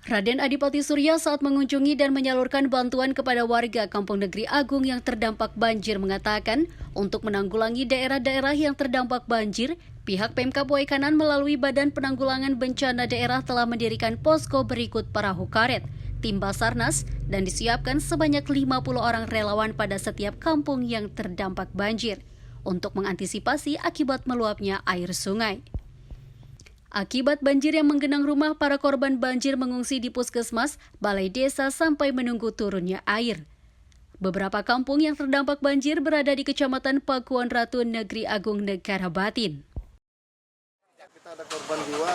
Raden Adipati Surya saat mengunjungi dan menyalurkan bantuan kepada warga Kampung Negeri Agung yang terdampak banjir mengatakan, untuk menanggulangi daerah-daerah yang terdampak banjir, pihak Pemkab Waikanan melalui Badan Penanggulangan Bencana Daerah telah mendirikan posko berikut perahu karet, tim Basarnas, dan disiapkan sebanyak 50 orang relawan pada setiap kampung yang terdampak banjir untuk mengantisipasi akibat meluapnya air sungai. Akibat banjir yang menggenang rumah, para korban banjir mengungsi di puskesmas, balai desa sampai menunggu turunnya air. Beberapa kampung yang terdampak banjir berada di Kecamatan Pakuan Ratu, Negeri Agung, Negara Batin. Kita ada korban jiwa,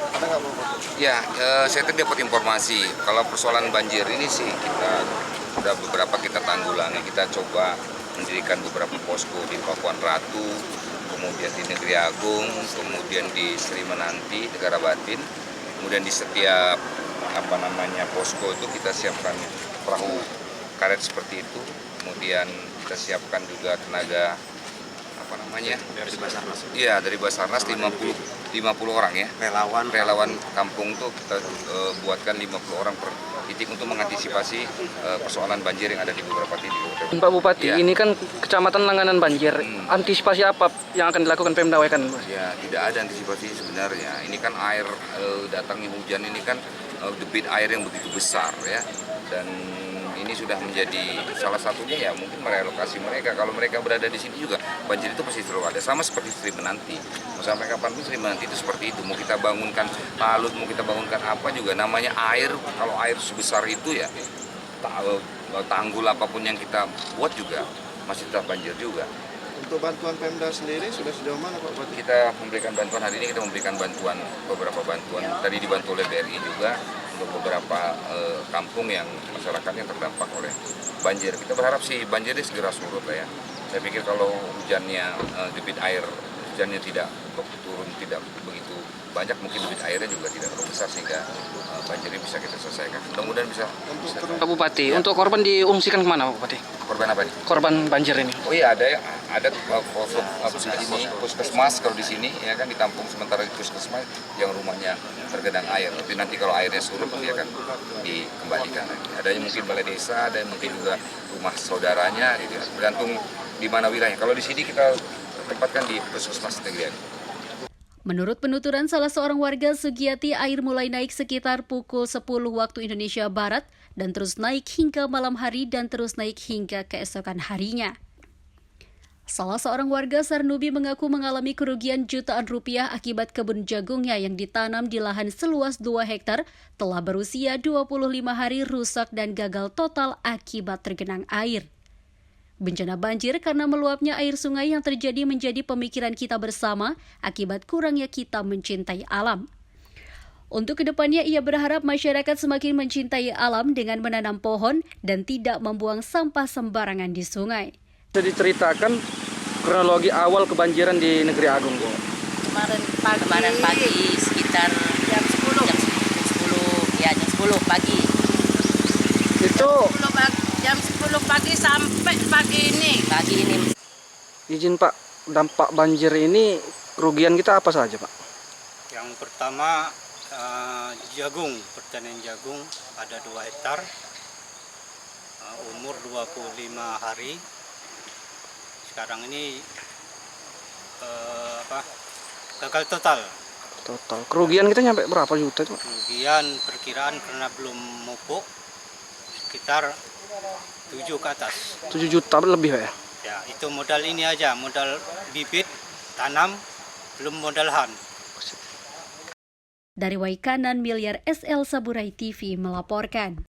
ada nggak Bapak? Ya, saya tadi dapat informasi kalau persoalan banjir ini sih sudah beberapa kita tanggulangi. Kita coba mendirikan beberapa posko di Pakuan Ratu, kemudian di Negeri Agung, kemudian di Sri Menanti, Negara Batin, kemudian di setiap posko itu kita siapkan perahu karet seperti itu, kemudian kita siapkan juga tenaga dari Basarnas. Iya, dari Basarnas 50 orang ya. Relawan kampung tuh kita buatkan 50 orang per titik untuk mengantisipasi persoalan banjir yang ada di beberapa titik. Pak Bupati, ya. Ini kan kecamatan langganan banjir. Antisipasi apa yang akan dilakukan Pemda Waikanan? Ya, tidak ada antisipasi sebenarnya. Ini kan air datangnya hujan ini kan debit air yang begitu besar ya. Dan ini sudah menjadi salah satunya ya mungkin merelokasi mereka. Kalau mereka berada di sini juga banjir itu pasti selalu ada. Sama seperti Sri Menanti. Mau sampai kapanpun Sri Menanti itu seperti itu. Mau kita bangunkan palut, mau kita bangunkan apa juga namanya air. Kalau air sebesar itu ya tanggul apapun yang kita buat juga masih tetap banjir juga. Untuk bantuan Pemda sendiri sudah sejauh mana Pak? Kita memberikan bantuan hari ini, kita memberikan beberapa bantuan. Tadi dibantu oleh BRI juga untuk beberapa kampung yang masyarakatnya terdampak oleh banjir. Kita berharap sih banjirnya segera surut lah ya. Saya pikir kalau hujannya debit air hujannya tidak turun tidak begitu banyak, mungkin debit airnya juga tidak terlalu besar sehingga banjirnya bisa kita selesaikan. Mudah-mudahan bisa. Pak Bupati, ya. Untuk korban diungsikan kemana Pak Bupati? Korban apa nih? Korban banjir ini. Oh iya, ada puskesmas kalau di sini ya kan ditampung sementara di puskesmas yang rumahnya tergenang air. Tapi nanti kalau airnya surut dia akan dikembalikan lagi. Ada yang mungkin balai desa, ada yang mungkin juga rumah saudaranya, gitu. Bergantung di mana wilayahnya. Kalau di sini kita tempatkan di puskesmas Negeri Agung. Menurut penuturan salah seorang warga Sugiati, air mulai naik sekitar pukul 10 waktu Indonesia Barat dan terus naik hingga malam hari dan terus naik hingga keesokan harinya. Salah seorang warga Sarnubi mengaku mengalami kerugian jutaan rupiah akibat kebun jagungnya yang ditanam di lahan seluas 2 hektar telah berusia 25 hari rusak dan gagal total akibat tergenang air. Bencana banjir karena meluapnya air sungai yang terjadi menjadi pemikiran kita bersama akibat kurangnya kita mencintai alam. Untuk kedepannya ia berharap masyarakat semakin mencintai alam dengan menanam pohon dan tidak membuang sampah sembarangan di sungai. Bisa diceritakan kronologi awal kebanjiran di Negeri Agung, Bu? Kemarin pagi sekitar jam 10 pagi. Itu Jam 10 pagi sampai pagi ini. Izin Pak, dampak banjir ini kerugian kita apa saja Pak? Yang pertama jagung, pertanian jagung ada 2 hektar, umur 25 hari. Sekarang ini gagal total. Kerugian kita nyampe berapa juta Pak? Kerugian perkiraan karena belum mupuk sekitar 7 ke atas. 7 juta lebih Pak ya? Ya, itu modal ini aja, modal bibit, tanam, belum modal han. Dari Waikanan, Miliar SL Saburai TV melaporkan.